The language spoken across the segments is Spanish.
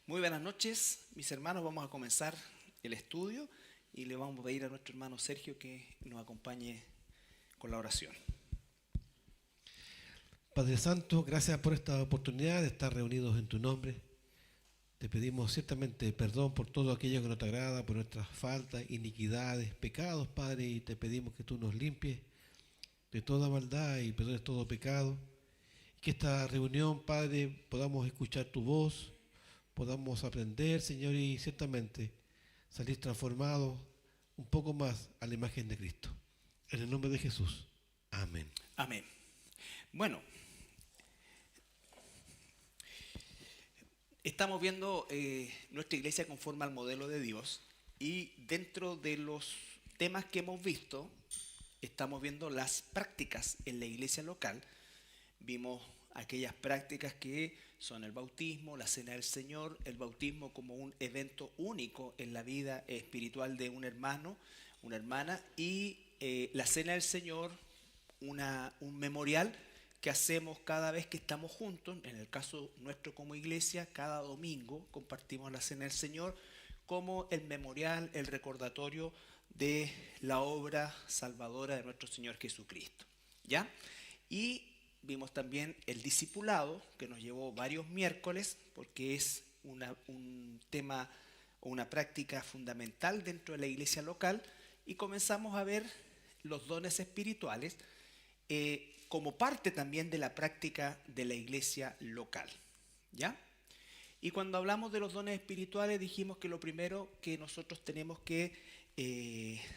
Muy buenas noches, mis hermanos. Vamos a comenzar el estudio y le vamos a pedir a nuestro hermano Sergio que nos acompañe con la oración. Padre Santo, gracias por esta oportunidad de estar reunidos en tu nombre. Te pedimos ciertamente perdón por todo aquello que no te agrada, por nuestras faltas, iniquidades, pecados, Padre, y te pedimos que tú nos limpies de toda maldad y perdones todo pecado. Que esta reunión, Padre, podamos escuchar tu voz, podamos aprender, Señor, y ciertamente salir transformados un poco más a la imagen de Cristo. En el nombre de Jesús. Amén. Amén. Bueno, estamos viendo nuestra iglesia conforme al modelo de Dios y dentro de los temas que hemos visto, estamos viendo las prácticas en la iglesia local. Vimos aquellas prácticas que son el bautismo, la cena del Señor, el bautismo como un evento único en la vida espiritual de un hermano, una hermana, y la cena del Señor, un memorial que hacemos cada vez que estamos juntos. En el caso nuestro como iglesia, cada domingo compartimos la cena del Señor como el memorial, el recordatorio de la obra salvadora de nuestro Señor Jesucristo. ¿Ya? Y vimos también el discipulado, que nos llevó varios miércoles, porque es un tema o una práctica fundamental dentro de la iglesia local, y comenzamos a ver los dones espirituales como parte también de la práctica de la iglesia local. ¿Ya? Y cuando hablamos de los dones espirituales dijimos que lo primero que nosotros tenemos que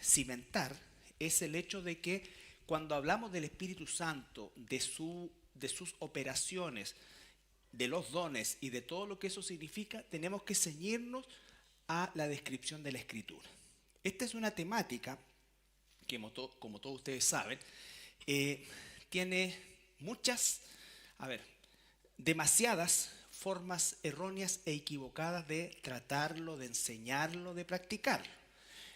cimentar es el hecho de que cuando hablamos del Espíritu Santo, de sus operaciones, de los dones y de todo lo que eso significa, tenemos que ceñirnos a la descripción de la Escritura. Esta es una temática que, como todos ustedes saben, tiene demasiadas formas erróneas e equivocadas de tratarlo, de enseñarlo, de practicarlo.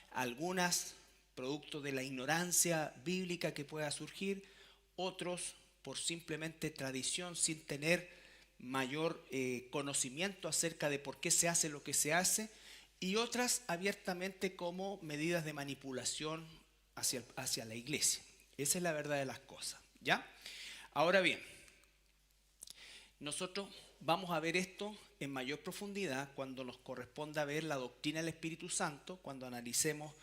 Algunas producto de la ignorancia bíblica que pueda surgir, otros por simplemente tradición sin tener mayor conocimiento acerca de por qué se hace lo que se hace, y otras abiertamente como medidas de manipulación hacia la iglesia. Esa es la verdad de las cosas, ¿ya? Ahora bien, nosotros vamos a ver esto en mayor profundidad cuando nos corresponda ver la doctrina del Espíritu Santo, cuando analicemos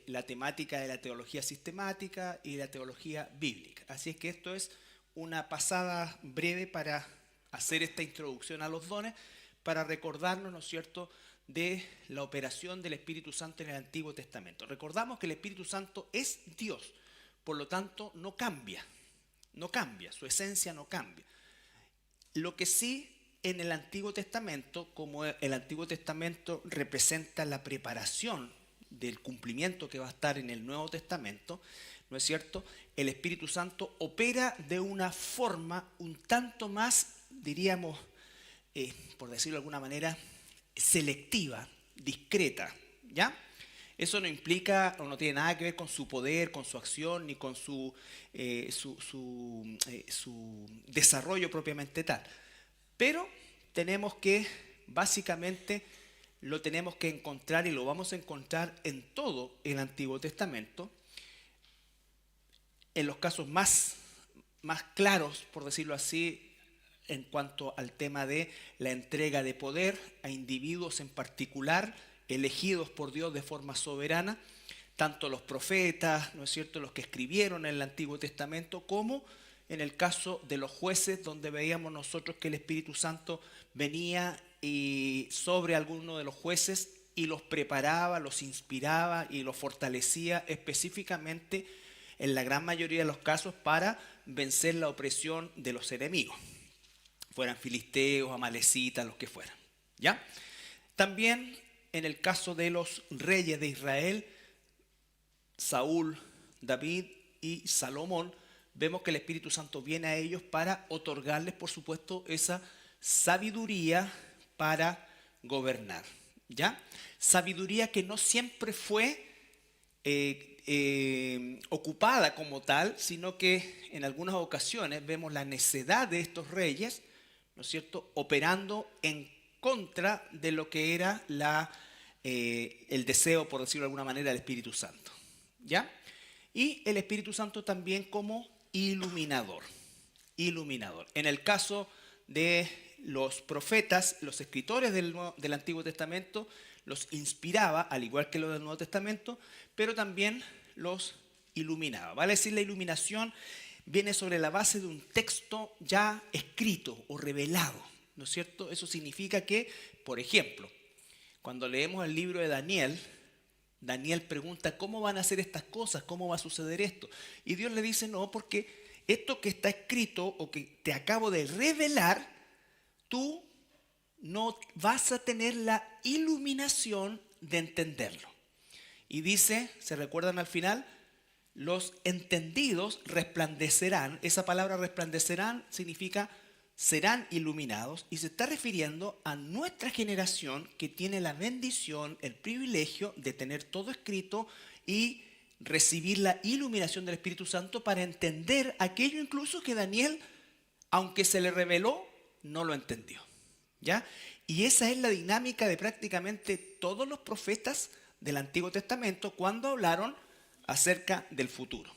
la temática de la teología sistemática y la teología bíblica. Así es que esto es una pasada breve para hacer esta introducción a los dones, para recordarnos, ¿no es cierto?, de la operación del Espíritu Santo en el Antiguo Testamento. Recordamos que el Espíritu Santo es Dios, por lo tanto no cambia, su esencia no cambia. Lo que sí en el Antiguo Testamento, como el Antiguo Testamento representa la preparación del cumplimiento que va a estar en el Nuevo Testamento, ¿no es cierto? El Espíritu Santo opera de una forma un tanto más, diríamos, por decirlo de alguna manera, selectiva, discreta, ¿ya? Eso no implica o no tiene nada que ver con su poder, con su acción, ni con su desarrollo propiamente tal. Pero tenemos que, básicamente, lo tenemos que encontrar y lo vamos a encontrar en todo el Antiguo Testamento, en los casos más claros, por decirlo así, en cuanto al tema de la entrega de poder a individuos en particular, elegidos por Dios de forma soberana, tanto los profetas, ¿no es cierto?, los que escribieron en el Antiguo Testamento, como en el caso de los jueces, donde veíamos nosotros que el Espíritu Santo venía y sobre alguno de los jueces y los preparaba, los inspiraba y los fortalecía específicamente en la gran mayoría de los casos para vencer la opresión de los enemigos, fueran filisteos, amalecitas, los que fueran, ¿ya? También en el caso de los reyes de Israel, Saúl, David y Salomón, vemos que el Espíritu Santo viene a ellos para otorgarles, por supuesto, esa sabiduría para gobernar, ¿ya? Sabiduría que no siempre fue ocupada como tal, sino que en algunas ocasiones vemos la necedad de estos reyes, ¿no es cierto?, operando en contra de lo que era el deseo, por decirlo de alguna manera, del Espíritu Santo. ¿Ya? Y el Espíritu Santo también como iluminador. Iluminador. En el caso de los profetas, los escritores del Antiguo Testamento, los inspiraba, al igual que los del Nuevo Testamento, pero también los iluminaba. Vale decir, la iluminación viene sobre la base de un texto ya escrito o revelado, ¿no es cierto? Eso significa que, por ejemplo, cuando leemos el libro de Daniel, Daniel pregunta, ¿cómo van a hacer estas cosas? ¿Cómo va a suceder esto? Y Dios le dice, no, porque esto que está escrito o que te acabo de revelar, tú no vas a tener la iluminación de entenderlo. Y dice, ¿se recuerdan al final? Los entendidos resplandecerán. Esa palabra resplandecerán significa serán iluminados y se está refiriendo a nuestra generación que tiene la bendición, el privilegio de tener todo escrito y recibir la iluminación del Espíritu Santo para entender aquello incluso que Daniel, aunque se le reveló, no lo entendió. ¿Ya? Y esa es la dinámica de prácticamente todos los profetas del Antiguo Testamento cuando hablaron acerca del futuro.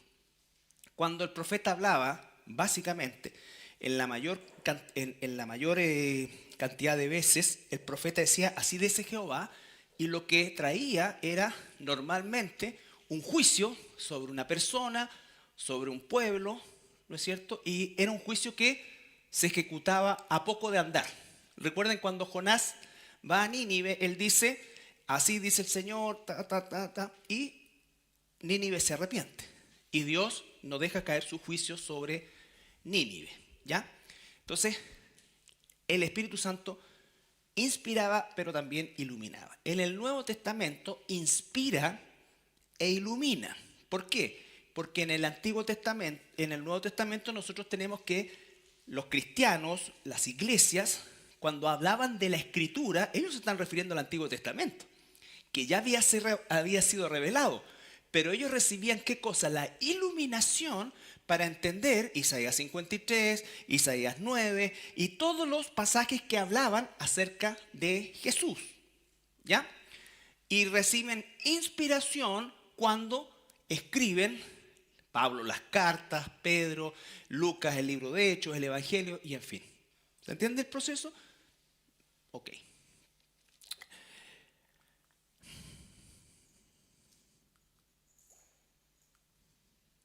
Cuando el profeta hablaba, básicamente, en la mayor cantidad de veces, el profeta decía, así dice Jehová, y lo que traía era normalmente un juicio sobre una persona, sobre un pueblo, ¿no es cierto? Y era un juicio que se ejecutaba a poco de andar. Recuerden cuando Jonás va a Nínive, él dice, así dice el Señor, y Nínive se arrepiente. Y Dios no deja caer su juicio sobre Nínive, ¿ya? Entonces, el Espíritu Santo inspiraba, pero también iluminaba. En el Nuevo Testamento inspira e ilumina. ¿Por qué? Porque en el Nuevo Testamento nosotros tenemos que los cristianos, las iglesias, cuando hablaban de la Escritura, ellos se están refiriendo al Antiguo Testamento, que ya había sido revelado. Pero ellos recibían, ¿qué cosa? La iluminación para entender Isaías 53, Isaías 9 y todos los pasajes que hablaban acerca de Jesús. ¿Ya? Y reciben inspiración cuando escriben Pablo las cartas, Pedro, Lucas el libro de Hechos, el Evangelio y en fin. ¿Se entiende el proceso? Ok.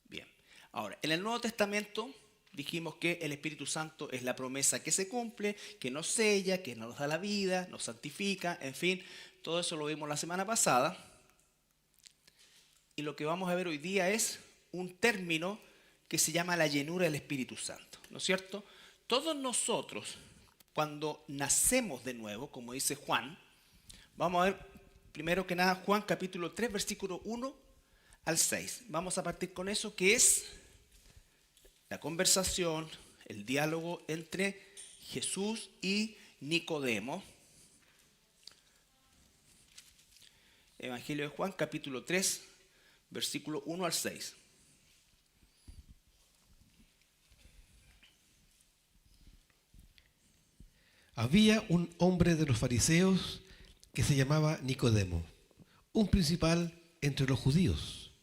Bien. Ahora, en el Nuevo Testamento dijimos que el Espíritu Santo es la promesa que se cumple, que nos sella, que nos da la vida, nos santifica, en fin. Todo eso lo vimos la semana pasada. Y lo que vamos a ver hoy día es un término que se llama la llenura del Espíritu Santo, ¿no es cierto? Todos nosotros, cuando nacemos de nuevo, como dice Juan, vamos a ver primero que nada Juan capítulo 3, versículo 1 al 6. Vamos a partir con eso, que es la conversación, el diálogo entre Jesús y Nicodemo. Evangelio de Juan capítulo 3, versículo 1 al 6. Había un hombre de los fariseos que se llamaba Nicodemo, un principal entre los judíos.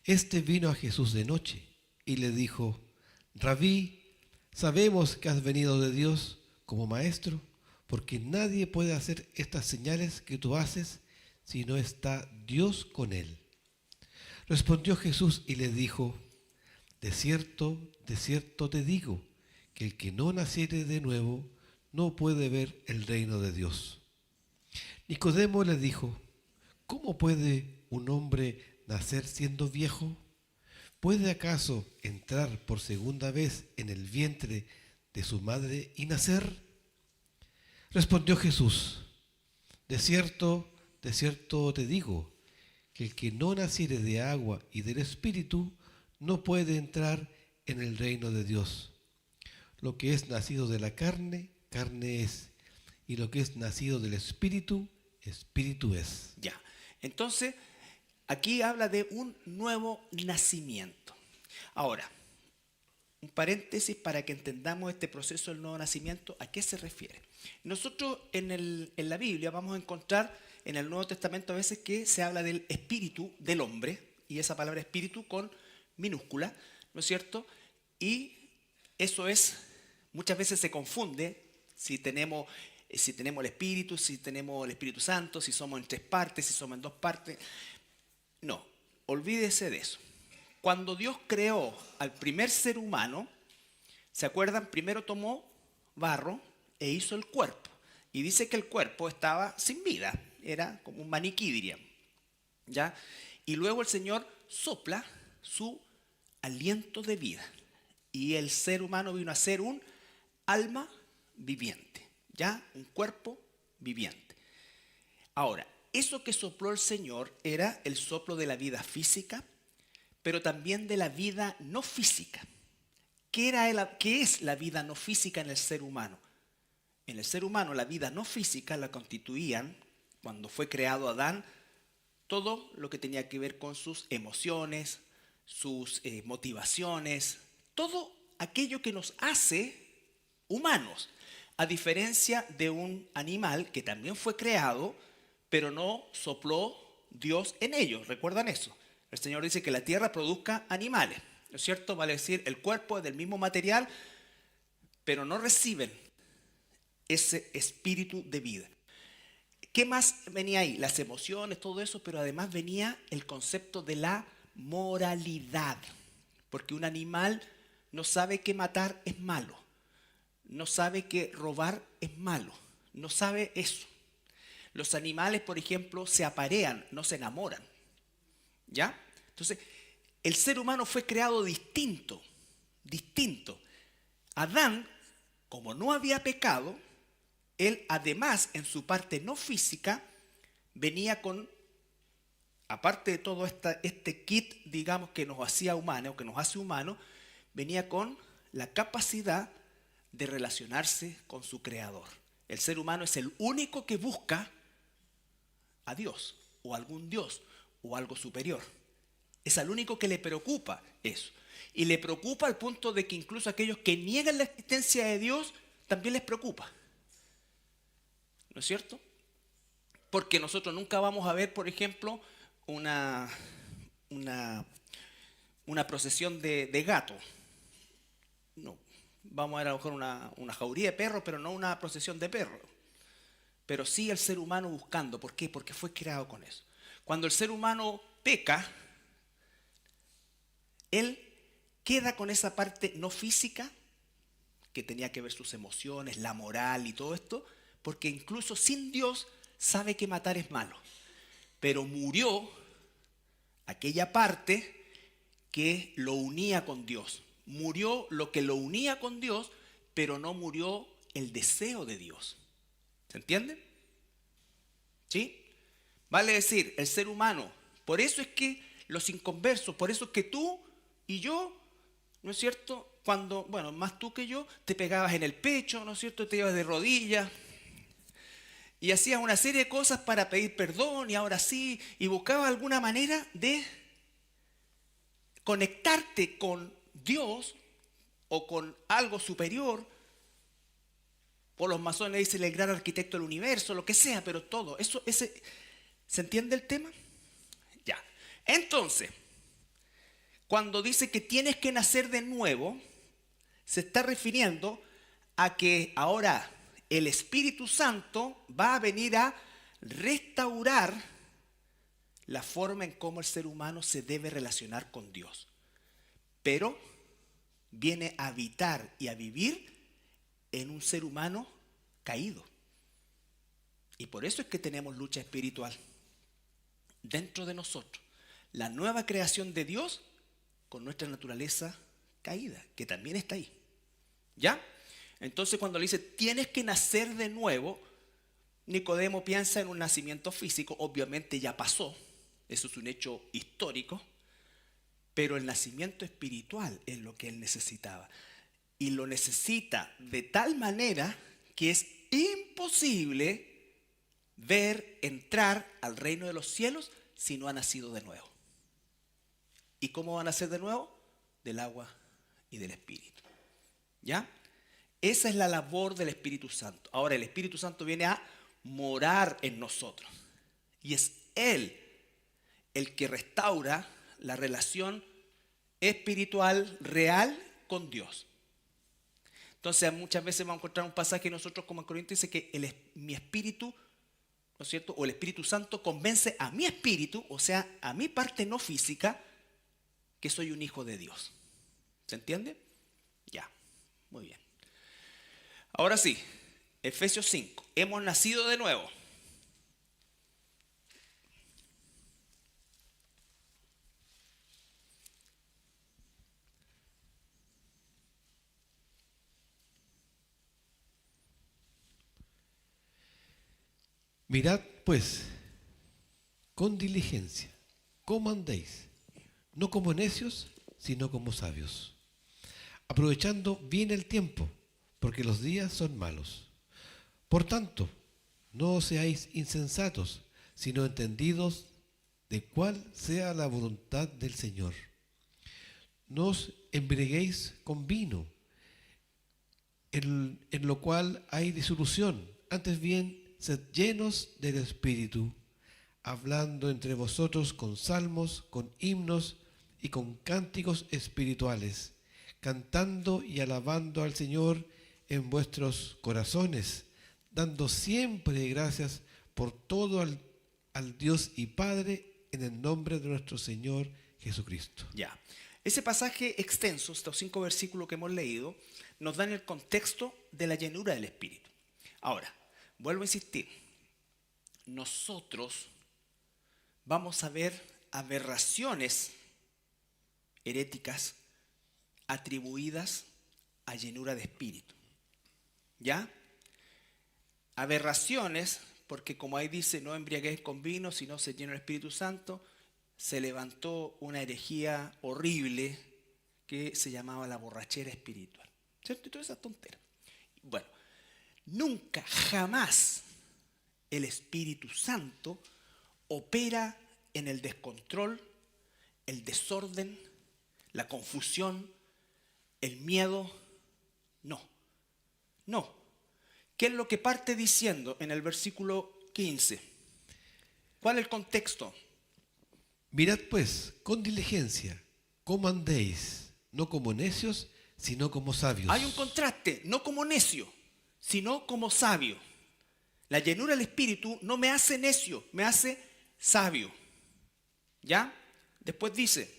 Este vino a Jesús de noche y le dijo, Rabí, sabemos que has venido de Dios como maestro, porque nadie puede hacer estas señales que tú haces si no está Dios con él. Respondió Jesús y le dijo, de cierto te digo, que el que no naciere de nuevo no puede ver el reino de Dios. Nicodemo le dijo, ¿cómo puede un hombre nacer siendo viejo? ¿Puede acaso entrar por segunda vez en el vientre de su madre y nacer? Respondió Jesús, de cierto te digo, que el que no naciere de agua y del Espíritu no puede entrar en el reino de Dios. Lo que es nacido de la carne, carne es, y lo que es nacido del Espíritu, Espíritu es. Ya, entonces aquí habla de un nuevo nacimiento. Ahora, un paréntesis para que entendamos este proceso del nuevo nacimiento, ¿a qué se refiere? Nosotros en la Biblia vamos a encontrar en el Nuevo Testamento a veces que se habla del espíritu del hombre, y esa palabra espíritu con minúscula, ¿no es cierto? Y eso muchas veces se confunde si tenemos el Espíritu, si tenemos el Espíritu Santo, si somos en 3 partes, si somos en 2 partes. No, olvídese de eso. Cuando Dios creó al primer ser humano, ¿se acuerdan? Primero tomó barro e hizo el cuerpo. Y dice que el cuerpo estaba sin vida, era como un maniquí, diríamos. ¿Ya? Y luego el Señor sopla su aliento de vida. Y el ser humano vino a ser un alma viviente, ¿ya? Un cuerpo viviente. Ahora, eso que sopló el Señor era el soplo de la vida física, pero también de la vida no física. ¿Qué es la vida no física en el ser humano? En el ser humano la vida no física la constituían, cuando fue creado Adán, todo lo que tenía que ver con sus emociones, sus motivaciones, todo aquello que nos hace humanos, a diferencia de un animal que también fue creado, pero no sopló Dios en ellos. ¿Recuerdan eso? El Señor dice que la tierra produzca animales, ¿no es cierto? Vale decir, el cuerpo es del mismo material, pero no reciben ese espíritu de vida. ¿Qué más venía ahí? Las emociones, todo eso, pero además venía el concepto de la moralidad, porque un animal no sabe que matar es malo, no sabe que robar es malo, no sabe eso. Los animales, por ejemplo, se aparean, no se enamoran, ¿ya? Entonces, el ser humano fue creado distinto. Adán, como no había pecado, él además en su parte no física venía con, aparte de todo este kit, digamos, que nos hacía humanos, que nos hace humanos, venía con la capacidad de relacionarse con su creador. El ser humano es el único que busca a Dios, o algún Dios, o algo superior. Es al único que le preocupa eso. Y le preocupa al punto de que incluso aquellos que niegan la existencia de Dios, también les preocupa. ¿No es cierto? Porque nosotros nunca vamos a ver, por ejemplo, una procesión de gato. No. Vamos a ver a lo mejor una jauría de perros, pero no una procesión de perros. Pero sí el ser humano buscando. ¿Por qué? Porque fue creado con eso. Cuando el ser humano peca, él queda con esa parte no física, que tenía que ver sus emociones, la moral y todo esto, porque incluso sin Dios sabe que matar es malo. Pero murió aquella parte que lo unía con Dios. Murió lo que lo unía con Dios, pero no murió el deseo de Dios. ¿Se entiende? ¿Sí? Vale decir, el ser humano, por eso es que los inconversos, por eso es que tú y yo, ¿no es cierto? Cuando, bueno, más tú que yo, te pegabas en el pecho, ¿no es cierto? Te ibas de rodillas y hacías una serie de cosas para pedir perdón y ahora sí, y buscabas alguna manera de conectarte con Dios o con algo superior. O los masones dicen el gran arquitecto del universo, lo que sea, pero todo, ¿se entiende el tema? Ya. Entonces, cuando dice que tienes que nacer de nuevo, se está refiriendo a que ahora el Espíritu Santo va a venir a restaurar la forma en cómo el ser humano se debe relacionar con Dios. Pero viene a habitar y a vivir en un ser humano caído. Y por eso es que tenemos lucha espiritual dentro de nosotros. La nueva creación de Dios con nuestra naturaleza caída, que también está ahí. ¿Ya? Entonces cuando le dice, tienes que nacer de nuevo, Nicodemo piensa en un nacimiento físico, obviamente ya pasó, eso es un hecho histórico, pero el nacimiento espiritual es lo que él necesitaba. Y lo necesita de tal manera que es imposible entrar al reino de los cielos si no ha nacido de nuevo. ¿Y cómo va a nacer de nuevo? Del agua y del Espíritu. ¿Ya? Esa es la labor del Espíritu Santo. Ahora el Espíritu Santo viene a morar en nosotros. Y es Él el que restaura la relación espiritual real con Dios. Entonces muchas veces vamos a encontrar un pasaje que nosotros como en Corintios dice que mi espíritu, ¿no es cierto? O el Espíritu Santo convence a mi espíritu, o sea, a mi parte no física, que soy un hijo de Dios. ¿Se entiende? Ya, muy bien. Ahora sí, Efesios 5. Hemos nacido de nuevo. Mirad pues con diligencia cómo andéis, no como necios, sino como sabios, aprovechando bien el tiempo, porque los días son malos. Por tanto, no seáis insensatos, sino entendidos de cuál sea la voluntad del Señor. No os embriaguéis con vino, en lo cual hay disolución, antes bien, sed llenos del Espíritu, hablando entre vosotros con salmos, con himnos y con cánticos espirituales, cantando y alabando al Señor en vuestros corazones, dando siempre gracias por todo al Dios y Padre en el nombre de nuestro Señor Jesucristo. Ya. Ese pasaje extenso, estos 5 versículos que hemos leído, nos dan el contexto de la llenura del Espíritu. Ahora, vuelvo a insistir, nosotros vamos a ver aberraciones heréticas atribuidas a llenura de espíritu. ¿Ya? Aberraciones, porque como ahí dice, no embriaguéis con vino, sino se llena el Espíritu Santo, se levantó una herejía horrible que se llamaba la borrachera espiritual. ¿Cierto? Y toda esa tontera. Bueno, nunca, jamás el Espíritu Santo opera en el descontrol, el desorden, la confusión, el miedo. No, no. ¿Qué es lo que parte diciendo en el versículo 15? ¿Cuál es el contexto? Mirad pues con diligencia cómo andéis, no como necios, sino como sabios. Hay un contraste, no como necio, sino como sabio. La llenura del Espíritu no me hace necio, me hace sabio. ¿Ya? Después dice,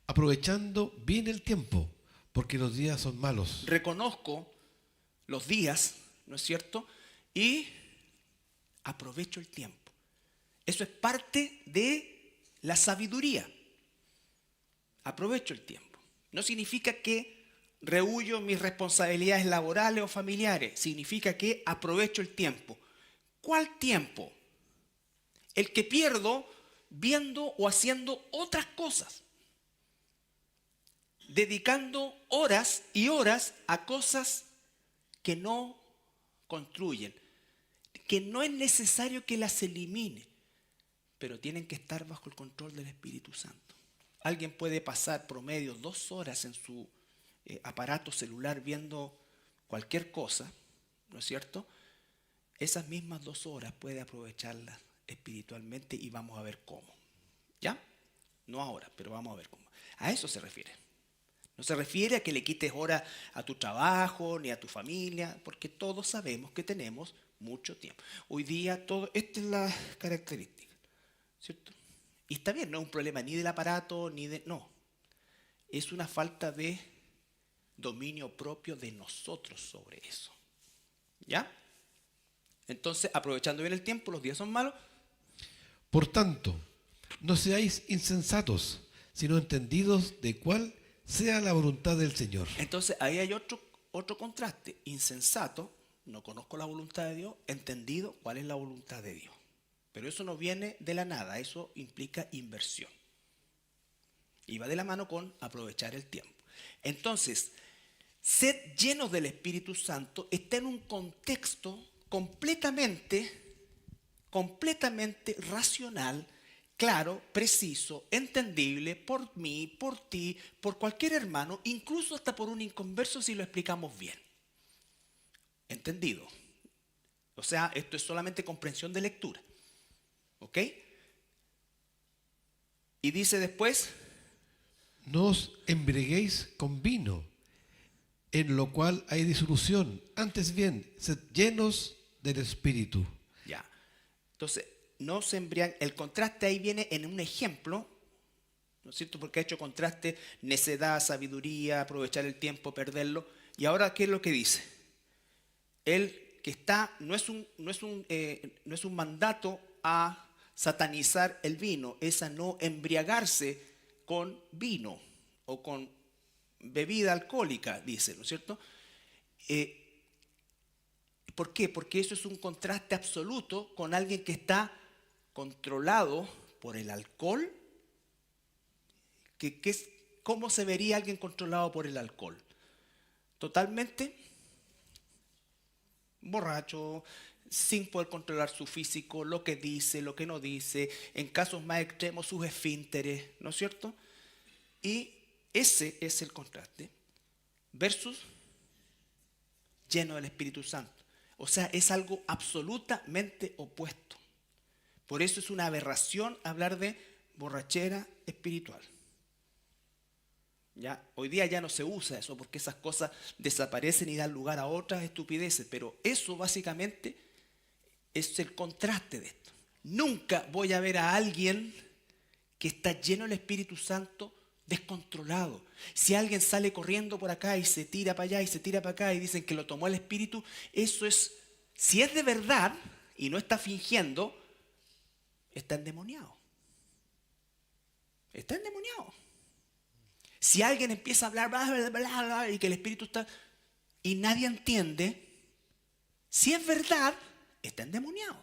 aprovechando bien el tiempo, porque los días son malos. reconozco los días, ¿no es cierto? Y aprovecho el tiempo. Eso es parte de la sabiduría. Aprovecho el tiempo. No significa que rehuyo mis responsabilidades laborales o familiares. Significa que aprovecho el tiempo. ¿Cuál tiempo? El que pierdo viendo o haciendo otras cosas. Dedicando horas y horas a cosas que no construyen, que no es necesario que las elimine, pero tienen que estar bajo el control del Espíritu Santo. Alguien puede pasar promedio 2 horas en su aparato celular viendo cualquier cosa, ¿no es cierto? Esas mismas 2 horas puede aprovecharlas espiritualmente y vamos a ver cómo. ¿Ya? No ahora, pero vamos a ver cómo. A eso se refiere. No se refiere a que le quites hora a tu trabajo ni a tu familia, porque todos sabemos que tenemos mucho tiempo. Hoy día, esta es la característica, ¿cierto? Y está bien, no es un problema ni del aparato, ni de... No, es una falta de dominio propio de nosotros sobre eso. ¿Ya? Entonces, aprovechando bien el tiempo, los días son malos. Por tanto, no seáis insensatos, sino entendidos de cuál sea la voluntad del Señor. Entonces, ahí hay otro contraste. Insensato, no conozco la voluntad de Dios, entendido cuál es la voluntad de Dios. Pero eso no viene de la nada, eso implica inversión. Y va de la mano con aprovechar el tiempo. Entonces, ser llenos del Espíritu Santo está en un contexto completamente racional, claro, preciso, entendible por mí, por ti, por cualquier hermano, incluso hasta por un inconverso si lo explicamos bien. ¿Entendido? O sea, esto es solamente comprensión de lectura. ¿Ok? Y dice después, No os embriaguéis con vino, en lo cual hay disolución. Antes bien, sed llenos del Espíritu. ya. Entonces, no se embriaguen. El contraste ahí viene en un ejemplo, ¿no es cierto? Porque ha hecho contraste, necedad, sabiduría, aprovechar el tiempo, perderlo. Y ahora, ¿qué es lo que dice? Él que está, no es un mandato a satanizar el vino, es a no embriagarse con vino o con bebida alcohólica, dice, ¿no es cierto? ¿Por qué? Porque eso es un contraste absoluto con alguien que está controlado por el alcohol. ¿Cómo se vería alguien controlado por el alcohol? Totalmente borracho, sin poder controlar su físico, lo que dice, lo que no dice, en casos más extremos sus esfínteres, ¿no es cierto? Y ese es el contraste versus lleno del Espíritu Santo. O sea, es algo absolutamente opuesto. Por eso es una aberración hablar de borrachera espiritual. ¿Ya? Hoy día ya no se usa eso porque esas cosas desaparecen y dan lugar a otras estupideces, pero eso básicamente es el contraste de esto. Nunca voy a ver a alguien que está lleno del Espíritu Santo descontrolado. Si alguien sale corriendo por acá y se tira para allá y se tira para acá y dicen que lo tomó el Espíritu, eso es, si es de verdad y no está fingiendo, está endemoniado. Está endemoniado. Si alguien empieza a hablar bla, bla, bla, bla, y que el Espíritu está y nadie entiende, si es verdad, está endemoniado.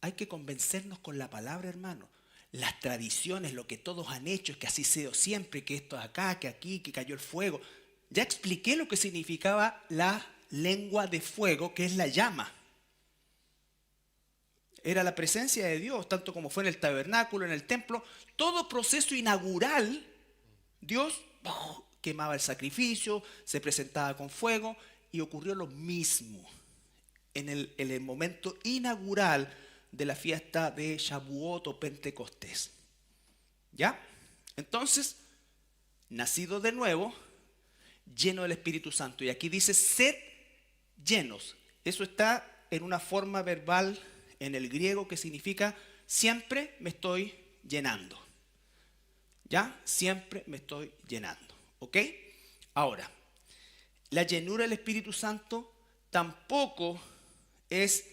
Hay que convencernos con la palabra, hermano. Las tradiciones, lo que todos han hecho, es que así sea siempre, que esto es acá, que aquí, que cayó el fuego. Ya expliqué lo que significaba la lengua de fuego, que es la llama. Era la presencia de Dios, tanto como fue en el tabernáculo, en el templo. Todo proceso inaugural, Dios quemaba el sacrificio, se presentaba con fuego y ocurrió lo mismo en el momento inaugural de la fiesta de Shavuot o Pentecostés. ¿Ya? Entonces, nacido de nuevo, lleno del Espíritu Santo. Y aquí dice, sed llenos. Eso está en una forma verbal en el griego que significa siempre me estoy llenando. ¿Ya? Siempre me estoy llenando. ¿Ok? Ahora, la llenura del Espíritu Santo tampoco es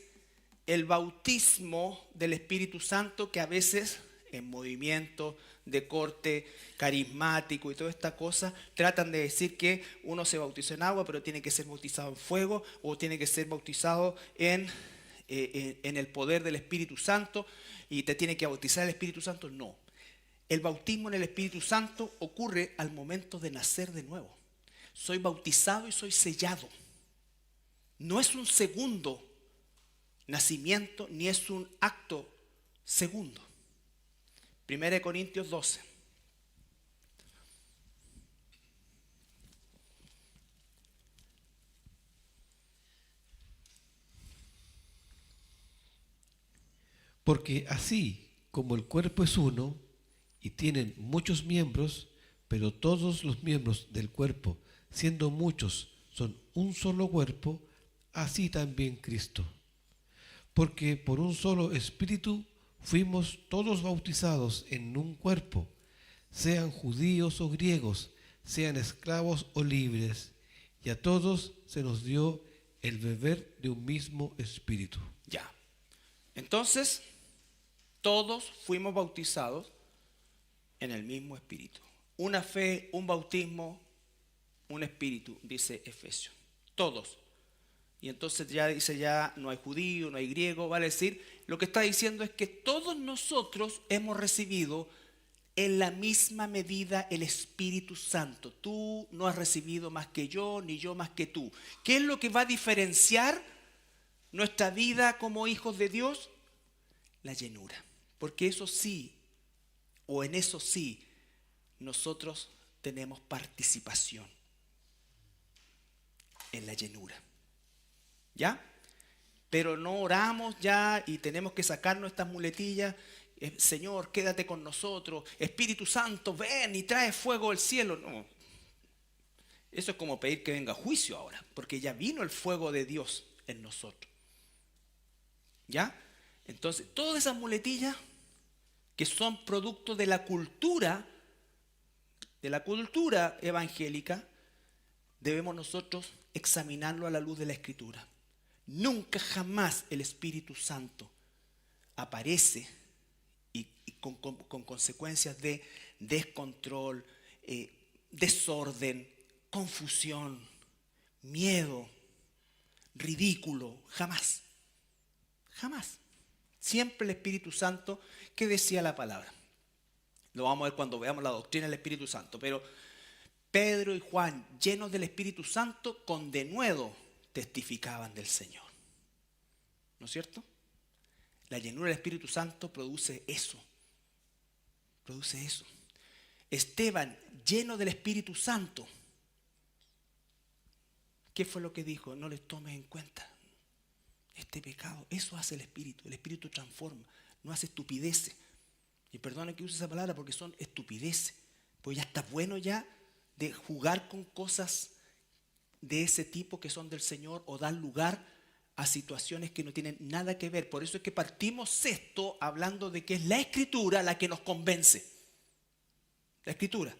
el bautismo del Espíritu Santo que a veces en movimientos de corte carismático y toda esta cosa tratan de decir que uno se bautizó en agua pero tiene que ser bautizado en fuego o tiene que ser bautizado en el poder del Espíritu Santo y te tiene que bautizar el Espíritu Santo. No, el bautismo en el Espíritu Santo ocurre al momento de nacer de nuevo. Soy bautizado y soy sellado. No es un segundo nacimiento ni es un acto segundo. 1 Corintios 12. Porque así como el cuerpo es uno y tienen muchos miembros, pero todos los miembros del cuerpo, siendo muchos, son un solo cuerpo, así también Cristo. Porque por un solo espíritu fuimos todos bautizados en un cuerpo, sean judíos o griegos, sean esclavos o libres, y a todos se nos dio el beber de un mismo espíritu. Ya. Entonces, todos fuimos bautizados en el mismo espíritu. Una fe, un bautismo, un espíritu, dice Efesios. Todos. Y entonces ya dice, ya no hay judío, no hay griego, vale decir, lo que está diciendo es que todos nosotros hemos recibido en la misma medida el Espíritu Santo. Tú no has recibido más que yo, ni yo más que tú. ¿Qué es lo que va a diferenciar nuestra vida como hijos de Dios? La llenura. Porque eso sí, o en eso sí, nosotros tenemos participación en la llenura. ¿Ya? Pero no oramos ya y tenemos que sacarnos estas muletillas. Señor, quédate con nosotros. Espíritu Santo, ven y trae fuego del cielo. No. Eso es como pedir que venga juicio ahora, porque ya vino el fuego de Dios en nosotros. ¿Ya? Entonces, todas esas muletillas que son producto de la cultura evangélica, debemos nosotros examinarlo a la luz de la Escritura. Nunca jamás el Espíritu Santo aparece y con consecuencias de descontrol, desorden, confusión, miedo, ridículo. Jamás. Jamás. Siempre el Espíritu Santo, ¿qué decía la palabra? Lo vamos a ver cuando veamos la doctrina del Espíritu Santo. Pero Pedro y Juan, llenos del Espíritu Santo, con denuedo testificaban del Señor. ¿No es cierto? La llenura del Espíritu Santo produce eso. Produce eso. Esteban, lleno del Espíritu Santo. ¿Qué fue lo que dijo? No les tomes en cuenta este pecado. Eso hace el Espíritu. El Espíritu transforma, no hace estupideces. Y perdone que use esa palabra porque son estupideces. Pues ya está bueno ya de jugar con cosas de ese tipo que son del Señor o dar lugar a situaciones que no tienen nada que ver. Por eso es que partimos esto hablando de que es la Escritura la que nos convence. La Escritura.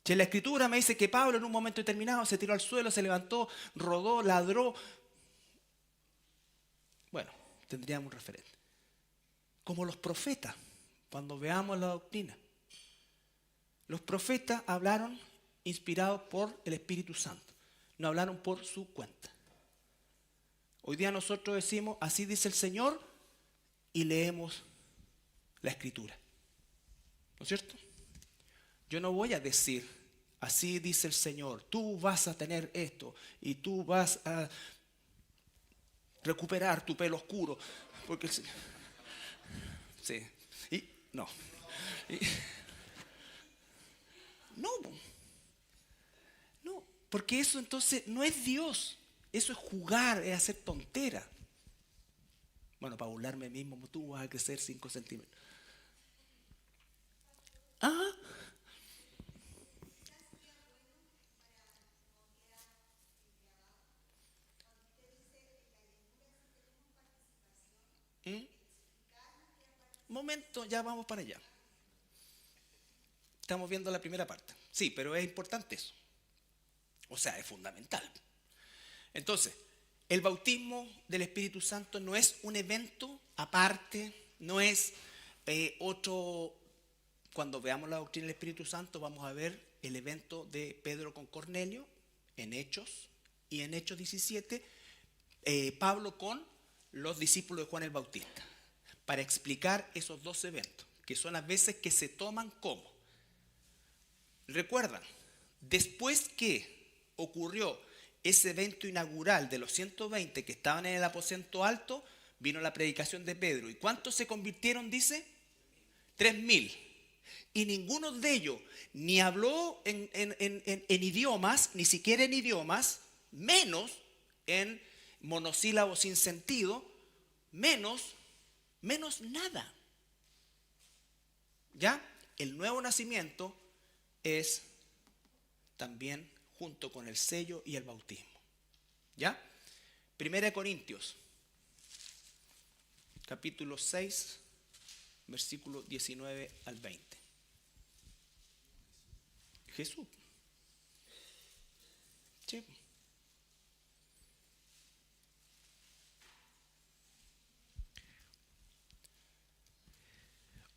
Si la Escritura me dice que Pablo en un momento determinado se tiró al suelo, se levantó, rodó, ladró, bueno, tendríamos un referente. Como los profetas, cuando veamos la doctrina. Los profetas hablaron inspirados por el Espíritu Santo. No hablaron por su cuenta. Hoy día nosotros decimos, así dice el Señor, y leemos la Escritura. ¿No es cierto? Yo no voy a decir, así dice el Señor, tú vas a tener esto, y tú vas a recuperar tu pelo oscuro. Porque el Señor... Sí. Y no. No, porque eso entonces no es Dios. Eso es jugar, es hacer tontera. Bueno, para burlarme mismo, tú vas a crecer 5 centímetros. ¿Ah? Momento, ya vamos para allá. Estamos viendo la primera parte. Sí, pero es importante eso. O sea, es fundamental. Entonces, el bautismo del Espíritu Santo no es un evento aparte, no es otro... Cuando veamos la doctrina del Espíritu Santo vamos a ver el evento de Pedro con Cornelio en Hechos, y en Hechos 17 Pablo con los discípulos de Juan el Bautista, para explicar esos dos eventos, que son las veces que se toman como. Recuerdan, después que ocurrió ese evento inaugural de los 120 que estaban en el aposento alto, vino la predicación de Pedro. ¿Y cuántos se convirtieron? Dice 3,000. Y ninguno de ellos ni habló en idiomas, ni siquiera en idiomas, menos en monosílabos sin sentido, menos nada. ¿Ya? El nuevo nacimiento es también junto con el sello y el bautismo. ¿Ya? 1 Corintios, capítulo 6, versículo 19 al 20. Jesús. Sí.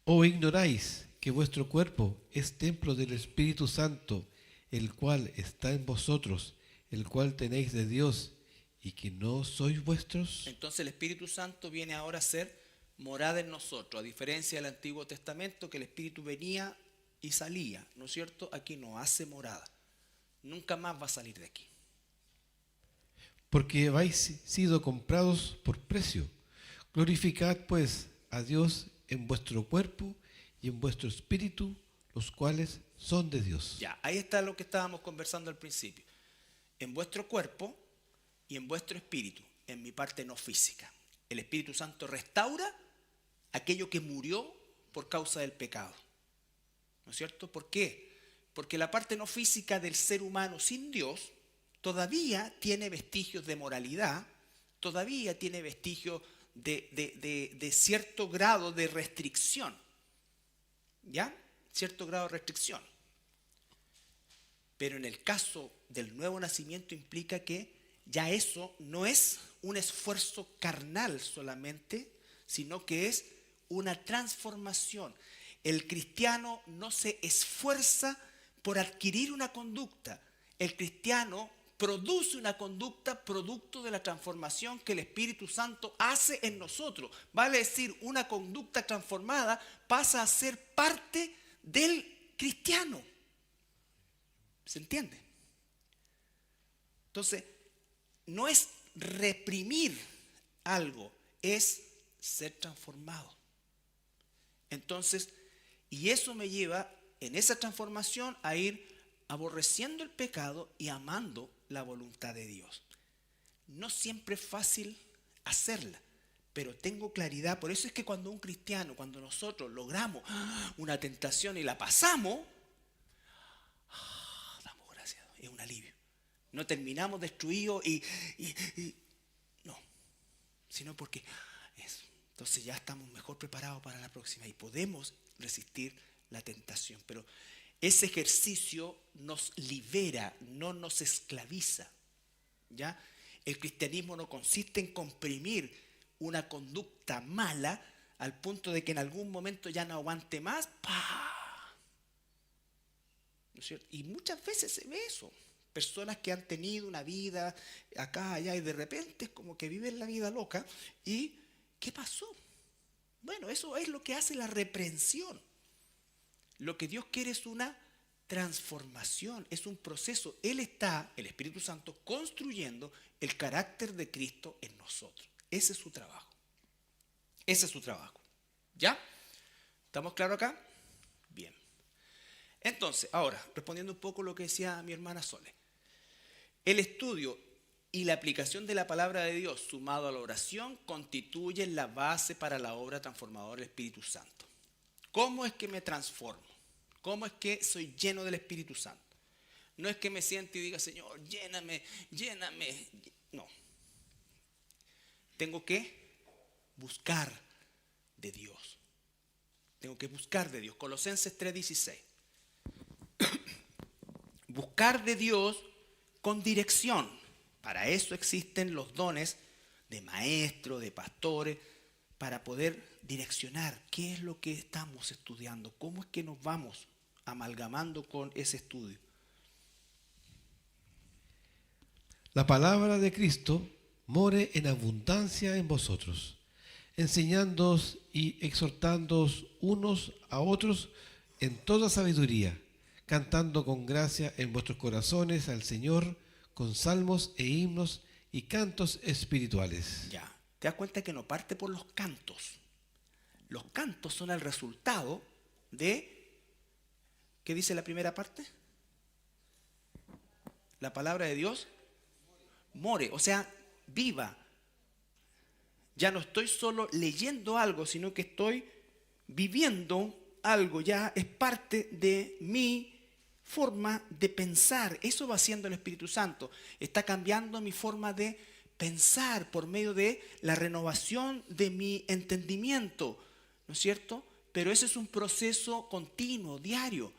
¿O ignoráis que vuestro cuerpo es templo del Espíritu Santo, el cual está en vosotros, el cual tenéis de Dios, y que no sois vuestros? Entonces el Espíritu Santo viene ahora a ser morada en nosotros, a diferencia del Antiguo Testamento, que el Espíritu venía y salía, ¿no es cierto? Aquí no hace morada. Nunca más va a salir de aquí. Porque habéis sido comprados por precio. Glorificad pues a Dios en vuestro cuerpo y en vuestro espíritu, los cuales son de Dios. Ya, ahí está lo que estábamos conversando al principio. En vuestro cuerpo y en vuestro espíritu, en mi parte no física. El Espíritu Santo restaura aquello que murió por causa del pecado. ¿No es cierto? ¿Por qué? Porque la parte no física del ser humano sin Dios todavía tiene vestigios de moralidad, todavía tiene vestigios de cierto grado de restricción. ¿Ya? Cierto grado de restricción. Pero en el caso del nuevo nacimiento implica que ya eso no es un esfuerzo carnal solamente, sino que es una transformación. El cristiano no se esfuerza por adquirir una conducta. El cristiano produce una conducta producto de la transformación que el Espíritu Santo hace en nosotros. Vale decir, una conducta transformada pasa a ser parte del cristiano. ¿Se entiende? Entonces, no es reprimir algo, es ser transformado. Entonces, y eso me lleva en esa transformación a ir aborreciendo el pecado y amando la voluntad de Dios. No siempre es fácil hacerla, pero tengo claridad. Por eso es que cuando un cristiano, cuando nosotros logramos una tentación y la pasamos, damos gracias, es un alivio. No terminamos destruidos y no, sino porque eso. Entonces ya estamos mejor preparados para la próxima y podemos resistir la tentación. Pero ese ejercicio nos libera, no nos esclaviza. ¿Ya? El cristianismo no consiste en comprimir una conducta mala al punto de que en algún momento ya no aguante más. ¡Pah! ¿No es cierto? Y muchas veces se ve eso. Personas que han tenido una vida acá, allá, y de repente es como que viven la vida loca. ¿Y qué pasó? Bueno, eso es lo que hace la reprensión. Lo que Dios quiere es una transformación, es un proceso. Él está, el Espíritu Santo, construyendo el carácter de Cristo en nosotros. Ese es su trabajo. Ese es su trabajo. ¿Ya? ¿Estamos claros acá? Bien. Entonces, ahora, respondiendo un poco lo que decía mi hermana Sole. El estudio y la aplicación de la palabra de Dios sumado a la oración constituyen la base para la obra transformadora del Espíritu Santo. ¿Cómo es que me transformo? ¿Cómo es que soy lleno del Espíritu Santo? No es que me siente y diga, Señor, lléname, lléname. No. Tengo que buscar de Dios. Tengo que buscar de Dios. Colosenses 3:16. Buscar de Dios con dirección. Para eso existen los dones de maestro, de pastores, para poder direccionar qué es lo que estamos estudiando, cómo es que nos vamos amalgamando con ese estudio. La palabra de Cristo more en abundancia en vosotros, enseñándoos y exhortándoos unos a otros en toda sabiduría, cantando con gracia en vuestros corazones al Señor con salmos e himnos y cantos espirituales. Ya, te das cuenta que no parte por los cantos. Los cantos son el resultado de, ¿qué dice la primera parte? La palabra de Dios more, o sea, viva. Ya no estoy solo leyendo algo, sino que estoy viviendo algo, ya es parte de mi forma de pensar. Eso va haciendo el Espíritu Santo. Está cambiando mi forma de pensar por medio de la renovación de mi entendimiento, ¿no es cierto? Pero ese es un proceso continuo, diario.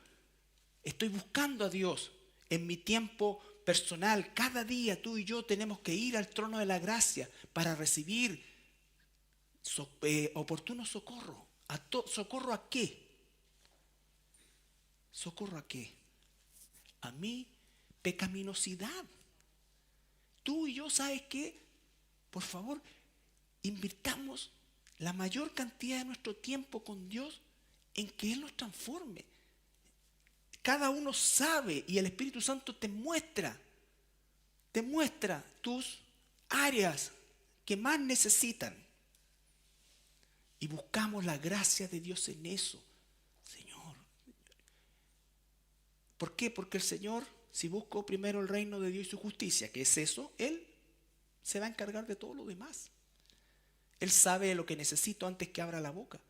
Estoy buscando a Dios en mi tiempo personal. Cada día tú y yo tenemos que ir al trono de la gracia para recibir oportuno socorro. ¿Socorro a qué? ¿Socorro a qué? A mi pecaminosidad. Tú y yo, ¿sabes qué? Por favor, invirtamos la mayor cantidad de nuestro tiempo con Dios en que Él nos transforme. Cada uno sabe y el Espíritu Santo te muestra tus áreas que más necesitan. Y buscamos la gracia de Dios en eso. Señor. ¿Por qué? Porque el Señor, si busco primero el reino de Dios y su justicia, que es eso, Él se va a encargar de todo lo demás. Él sabe lo que necesito antes que abra la boca.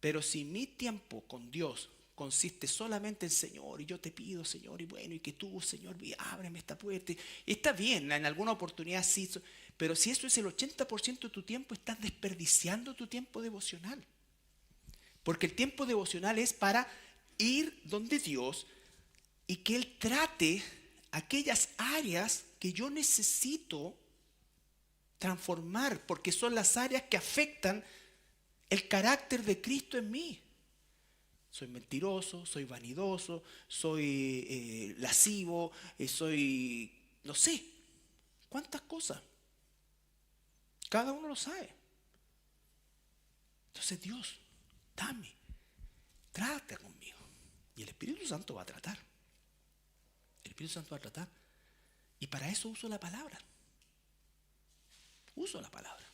Pero si mi tiempo con Dios consiste solamente en Señor, y yo te pido, Señor, y bueno, y que tú, Señor, ábreme esta puerta. Y está bien, en alguna oportunidad sí, pero si eso es el 80% de tu tiempo, estás desperdiciando tu tiempo devocional. Porque el tiempo devocional es para ir donde Dios y que Él trate aquellas áreas que yo necesito transformar, porque son las áreas que afectan el carácter de Cristo en mí. Soy mentiroso, soy vanidoso, soy lascivo, soy, no sé, cuántas cosas. Cada uno lo sabe. Entonces Dios, dame, trata conmigo. Y el Espíritu Santo va a tratar. El Espíritu Santo va a tratar. Y para eso uso la palabra. Uso la palabra.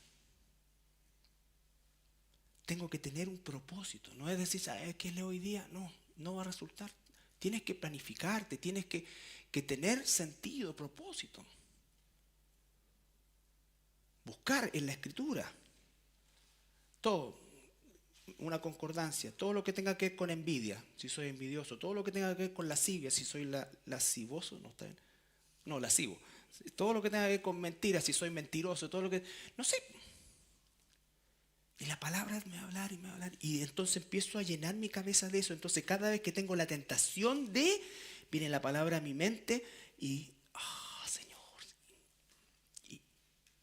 Tengo que tener un propósito. No es decir, ¿sabes qué leo hoy día? No, no va a resultar. Tienes que planificarte, tienes que tener sentido, propósito. Buscar en la Escritura todo, una concordancia, todo lo que tenga que ver con envidia, si soy envidioso, todo lo que tenga que ver con lascivia, si soy lascivoso, no está bien, no, lascivo, todo lo que tenga que ver con mentiras, si soy mentiroso, todo lo que, no sé. Y la palabra me va a hablar y me va a hablar, y entonces empiezo a llenar mi cabeza de eso. Entonces cada vez que tengo la tentación viene la palabra a mi mente y, Señor. Y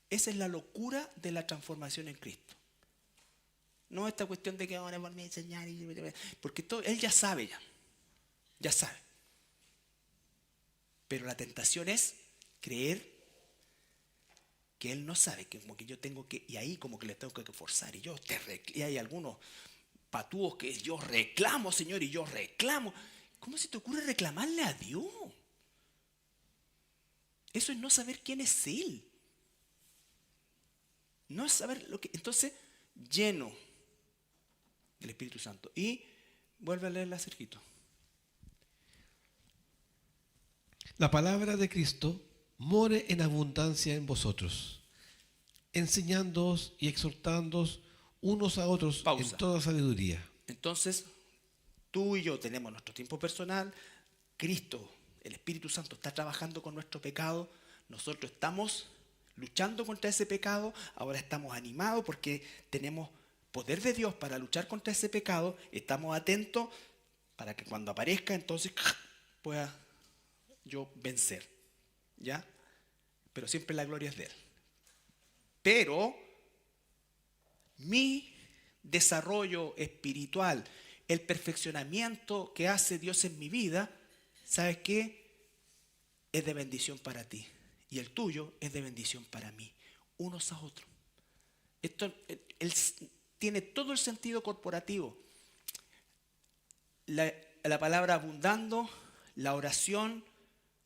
esa es la locura de la transformación en Cristo. No esta cuestión de que ahora por mí enseñar, porque todo, Él ya sabe ya sabe. Pero la tentación es creer que Él no sabe, que como que yo tengo que, y ahí como que le tengo que forzar, y hay algunos patúos que yo reclamo, Señor, y yo reclamo. ¿Cómo se te ocurre reclamarle a Dios? Eso es no saber quién es Él. No es saber lo que, entonces, lleno del Espíritu Santo. Y vuelve a leerla, Sergito. La palabra de Cristo more en abundancia en vosotros, enseñándoos y exhortándoos unos a otros Pausa. en toda sabiduría. Entonces, tú y yo tenemos nuestro tiempo personal. Cristo, el Espíritu Santo, está trabajando con nuestro pecado. Nosotros estamos luchando contra ese pecado. Ahora estamos animados porque tenemos poder de Dios para luchar contra ese pecado. Estamos atentos para que cuando aparezca, entonces pueda yo vencer. ¿Ya? Pero siempre la gloria es de Él. Pero mi desarrollo espiritual, el perfeccionamiento que hace Dios en mi vida, ¿sabes qué? Es de bendición para ti. Y el tuyo es de bendición para mí. Unos a otros. Esto él tiene todo el sentido corporativo. La palabra abundando, la oración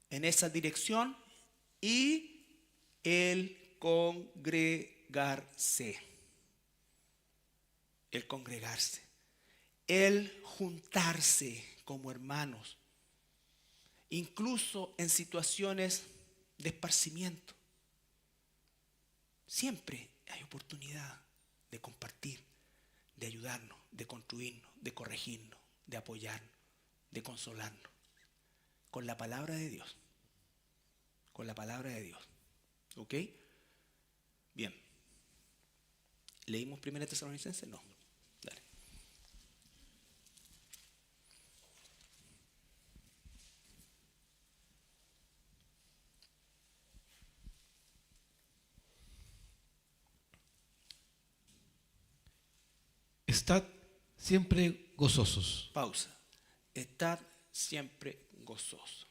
en esa dirección y el congregarse. El congregarse. El juntarse como hermanos. Incluso en situaciones de esparcimiento. Siempre hay oportunidad de compartir, de ayudarnos, de construirnos, de corregirnos, de apoyarnos, de consolarnos. Con la palabra de Dios. Con la palabra de Dios. ¿Ok? Bien. ¿Leímos 1 Tesalonicenses? No. Dale. Estad siempre gozosos. Pausa. Estar siempre gozoso.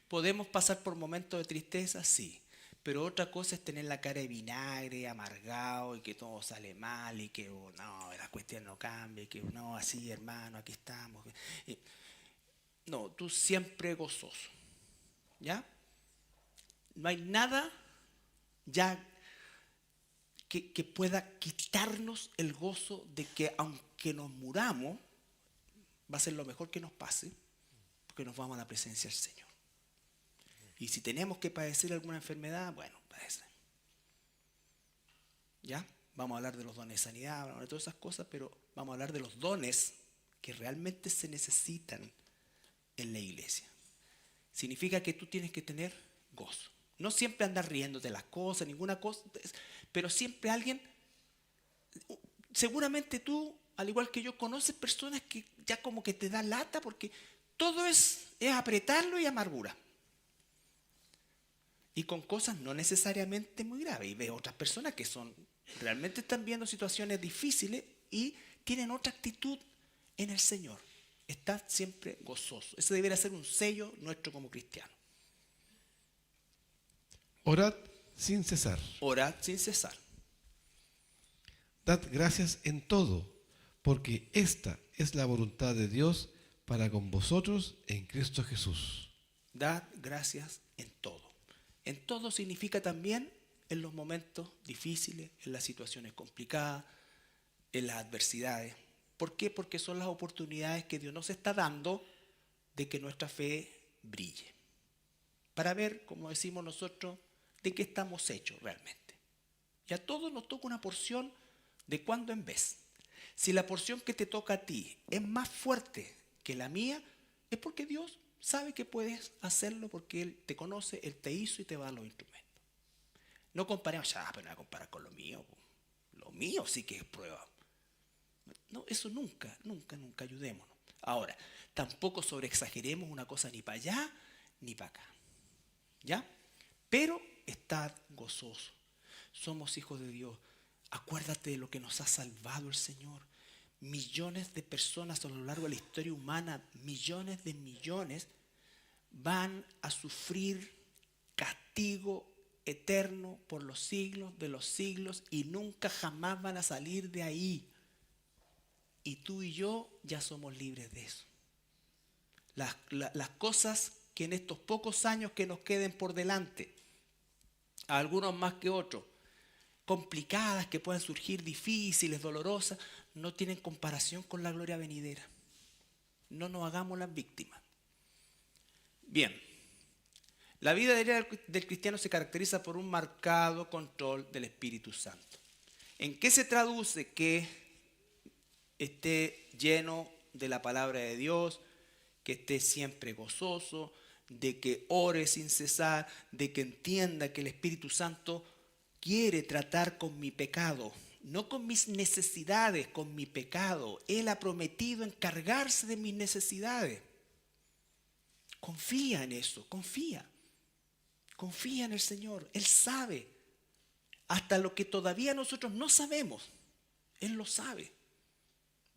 ¿Podemos pasar por momentos de tristeza? Sí. Pero otra cosa es tener la cara de vinagre, amargado, y que todo sale mal, y que no, la cuestión no cambia, y que no, así hermano, aquí estamos. No, tú siempre gozoso. ¿Ya? No hay nada ya que pueda quitarnos el gozo de que aunque nos muramos, va a ser lo mejor que nos pase, porque nos vamos a la presencia del Señor. Y si tenemos que padecer alguna enfermedad, bueno, padece. ¿Ya? Vamos a hablar de los dones de sanidad, vamos a hablar de todas esas cosas, pero vamos a hablar de los dones que realmente se necesitan en la iglesia. Significa que tú tienes que tener gozo. No siempre andar riéndote de las cosas, ninguna cosa, pero siempre alguien, seguramente tú, al igual que yo, conoces personas que ya como que te da lata porque todo es apretarlo y amargura. Y con cosas no necesariamente muy graves. Y veo otras personas que realmente están viendo situaciones difíciles y tienen otra actitud en el Señor. Está siempre gozoso. Ese debería ser un sello nuestro como cristianos. Orad sin cesar. Orad sin cesar. Dad gracias en todo, porque esta es la voluntad de Dios para con vosotros en Cristo Jesús. Dad gracias en todo. En todo significa también en los momentos difíciles, en las situaciones complicadas, en las adversidades. ¿Por qué? Porque son las oportunidades que Dios nos está dando de que nuestra fe brille. Para ver, como decimos nosotros, de qué estamos hechos realmente. Y a todos nos toca una porción de cuando en vez. Si la porción que te toca a ti es más fuerte que la mía, es porque Dios sabe que puedes hacerlo, porque Él te conoce, Él te hizo y te va a dar los instrumentos. No comparemos, pero no voy a comparar con lo mío. Lo mío sí que es prueba. No, eso nunca ayudémonos. Ahora, tampoco sobreexageremos una cosa ni para allá ni para acá. ¿Ya? Pero estad gozoso. Somos hijos de Dios. Acuérdate de lo que nos ha salvado el Señor. Millones de personas a lo largo de la historia humana, millones de millones, van a sufrir castigo eterno por los siglos de los siglos y nunca jamás van a salir de ahí. Y tú y yo ya somos libres de eso. Las cosas que en estos pocos años que nos queden por delante, a algunos más que otros, complicadas, que puedan surgir, difíciles, dolorosas, no tienen comparación con la gloria venidera. No nos hagamos las víctimas. Bien, la vida del cristiano se caracteriza por un marcado control del Espíritu Santo. ¿En qué se traduce que esté lleno de la palabra de Dios, que esté siempre gozoso, de que ore sin cesar, de que entienda que el Espíritu Santo quiere tratar con mi pecado, no con mis necesidades, con mi pecado? Él ha prometido encargarse de mis necesidades. Confía en eso, confía en el Señor. Él sabe hasta lo que todavía nosotros no sabemos. Él lo sabe.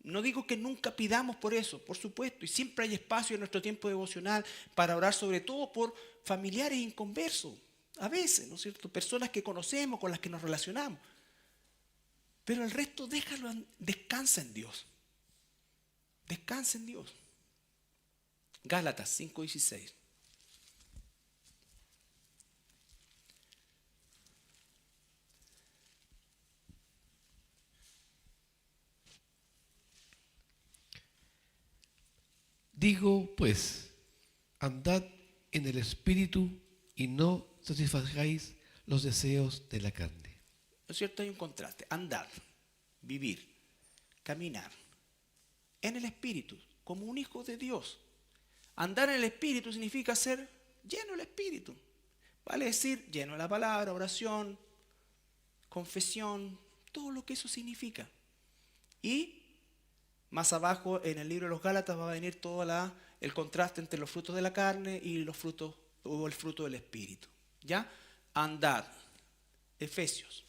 No digo que nunca pidamos por eso, por supuesto, y siempre hay espacio en nuestro tiempo devocional para orar, sobre todo por familiares inconversos, a veces, ¿no es cierto? Personas que conocemos, con las que nos relacionamos. Pero el resto déjalo, descansa en Dios. Descansa en Dios. Gálatas 5:16. Digo, pues, andad en el Espíritu y no satisfagáis los deseos de la carne. ¿No es cierto? Hay un contraste. Andar, vivir, caminar en el Espíritu, como un hijo de Dios. Andar en el Espíritu significa ser lleno del Espíritu. Vale decir, lleno de la palabra, oración, confesión, todo lo que eso significa. Y más abajo en el libro de los Gálatas va a venir todo el contraste entre los frutos de la carne y los frutos, o el fruto del Espíritu. ¿Ya? Andad. Efesios.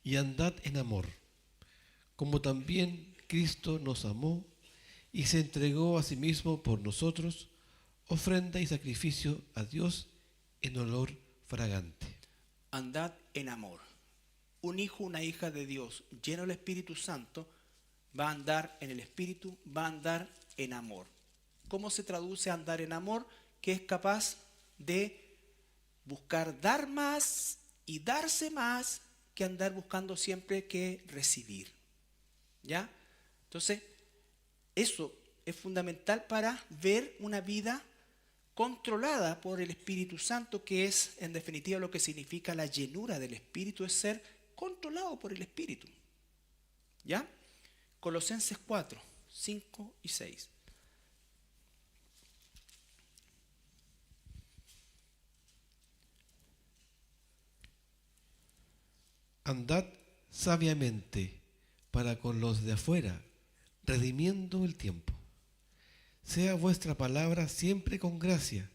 Y andad en amor, como también Cristo nos amó y se entregó a sí mismo por nosotros, ofrenda y sacrificio a Dios en olor fragante. Andad en amor. Un hijo, una hija de Dios lleno del Espíritu Santo va a andar en el Espíritu, va a andar en amor. ¿Cómo se traduce andar en amor? Que es capaz de buscar dar más y darse más que andar buscando siempre que recibir. ¿Ya? Entonces, eso es fundamental para ver una vida controlada por el Espíritu Santo, que es en definitiva lo que significa la llenura del Espíritu, es ser controlado por el Espíritu. ¿Ya? Colosenses 4, 5 y 6. Andad sabiamente para con los de afuera, redimiendo el tiempo. Sea vuestra palabra siempre con gracia,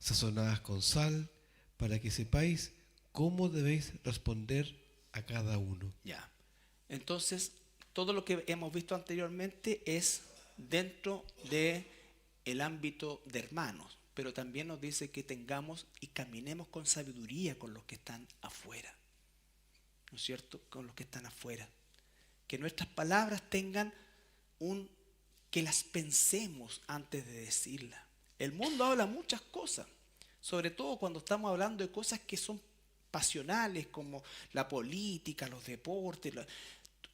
sazonadas con sal, para que sepáis cómo debéis responder a cada uno. Ya. Entonces, todo lo que hemos visto anteriormente es dentro de el ámbito de hermanos, pero también nos dice que tengamos y caminemos con sabiduría con los que están afuera. ¿No es cierto? Con los que están afuera. Que nuestras palabras tengan que las pensemos antes de decirlas. El mundo habla muchas cosas, sobre todo cuando estamos hablando de cosas que son pasionales, como la política, los deportes,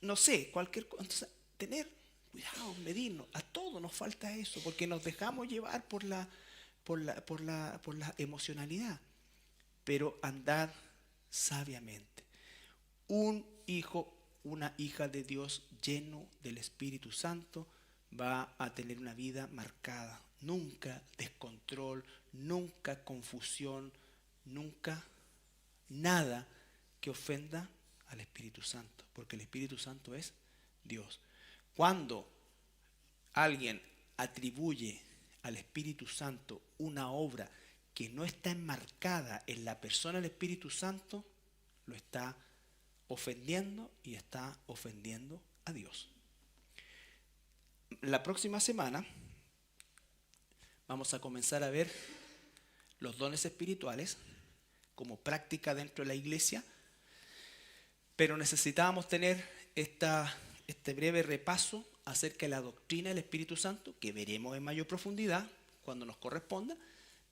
no sé, cualquier cosa. Entonces, tener cuidado, medirnos. A todos nos falta eso, porque nos dejamos llevar por la emocionalidad. Pero andar sabiamente. Un hijo, una hija de Dios lleno del Espíritu Santo va a tener una vida marcada. Nunca descontrol, nunca confusión, nunca nada que ofenda al Espíritu Santo, porque el Espíritu Santo es Dios. Cuando alguien atribuye al Espíritu Santo una obra que no está enmarcada en la persona del Espíritu Santo, lo está ofendiendo y está ofendiendo a Dios. La próxima semana vamos a comenzar a ver los dones espirituales como práctica dentro de la iglesia, pero necesitábamos tener este breve repaso acerca de la doctrina del Espíritu Santo, que veremos en mayor profundidad cuando nos corresponda,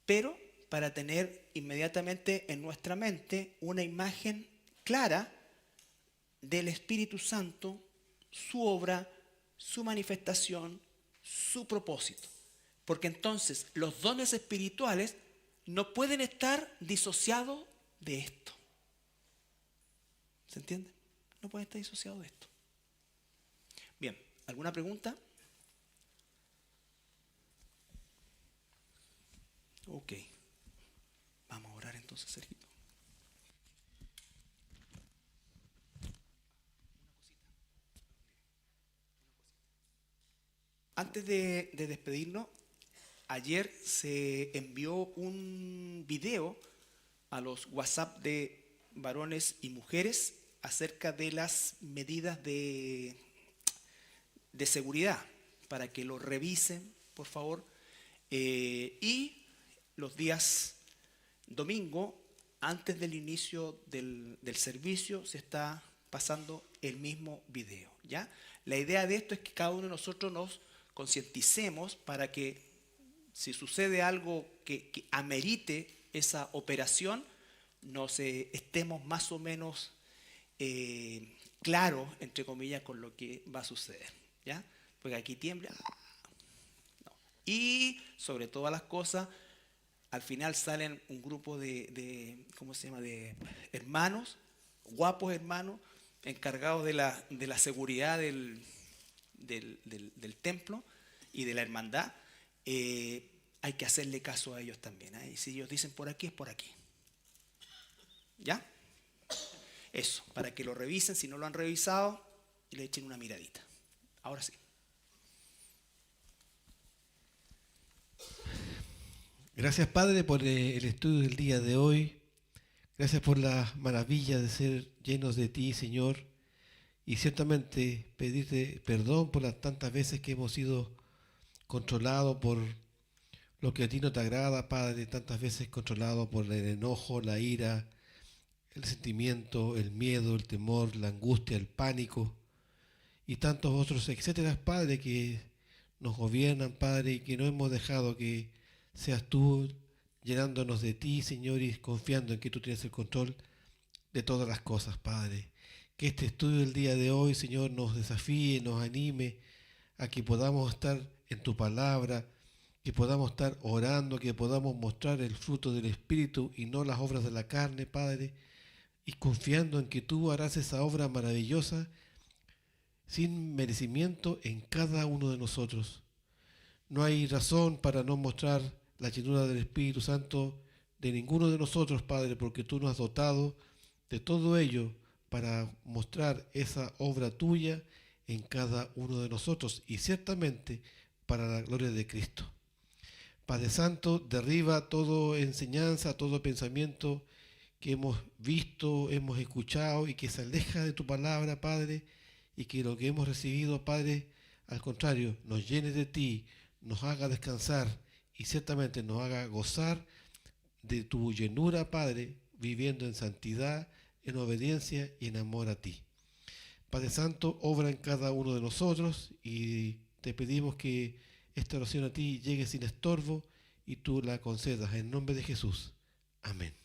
pero para tener inmediatamente en nuestra mente una imagen clara del Espíritu Santo, su obra, su manifestación, su propósito. Porque entonces los dones espirituales no pueden estar disociados de esto. ¿Se entiende? No pueden estar disociados de esto. Bien, ¿alguna pregunta? Ok. Vamos a orar entonces, Sergio. Antes de despedirnos, ayer se envió un video a los WhatsApp de varones y mujeres acerca de las medidas de seguridad, para que lo revisen, por favor. Y los días domingo, antes del inicio del servicio, se está pasando el mismo video, ¿ya? La idea de esto es que cada uno de nosotros nos concienticemos para que si sucede algo que amerite esa operación, estemos más o menos claros, entre comillas, con lo que va a suceder, ¿ya? Porque aquí tiembla. No. Y sobre todas las cosas, al final salen un grupo ¿cómo se llama?, de hermanos, guapos hermanos, encargados de la seguridad del templo y de la hermandad. Hay que hacerle caso a ellos también, ¿eh? Y si ellos dicen por aquí, es por aquí. ¿Ya? Eso, para que lo revisen, si no lo han revisado, y le echen una miradita. Ahora sí. Gracias, Padre, por el estudio del día de hoy. Gracias por la maravilla de ser llenos de ti, Señor. Y ciertamente pedirte perdón por las tantas veces que hemos sido controlados por lo que a ti no te agrada, Padre, tantas veces controlados por el enojo, la ira, el sentimiento, el miedo, el temor, la angustia, el pánico. y tantos otros etcétera, Padre, que nos gobiernan, Padre, y que no hemos dejado que seas tú llenándonos de ti, Señor, y confiando en que tú tienes el control de todas las cosas, Padre. Que este estudio del día de hoy, Señor, nos desafíe, nos anime a que podamos estar en tu palabra, que podamos estar orando, que podamos mostrar el fruto del Espíritu y no las obras de la carne, Padre, y confiando en que tú harás esa obra maravillosa sin merecimiento en cada uno de nosotros. No hay razón para no mostrar la llenura del Espíritu Santo de ninguno de nosotros, Padre, porque tú nos has dotado de todo ello para mostrar esa obra tuya en cada uno de nosotros y ciertamente para la gloria de Cristo. Padre Santo, derriba toda enseñanza, todo pensamiento que hemos visto, hemos escuchado y que se aleja de tu palabra, Padre, y que lo que hemos recibido, Padre, al contrario, nos llene de ti, nos haga descansar y ciertamente nos haga gozar de tu llenura, Padre, viviendo en santidad, en obediencia y en amor a ti. Padre Santo, obra en cada uno de nosotros y te pedimos que esta oración a ti llegue sin estorbo y tú la concedas en nombre de Jesús. Amén.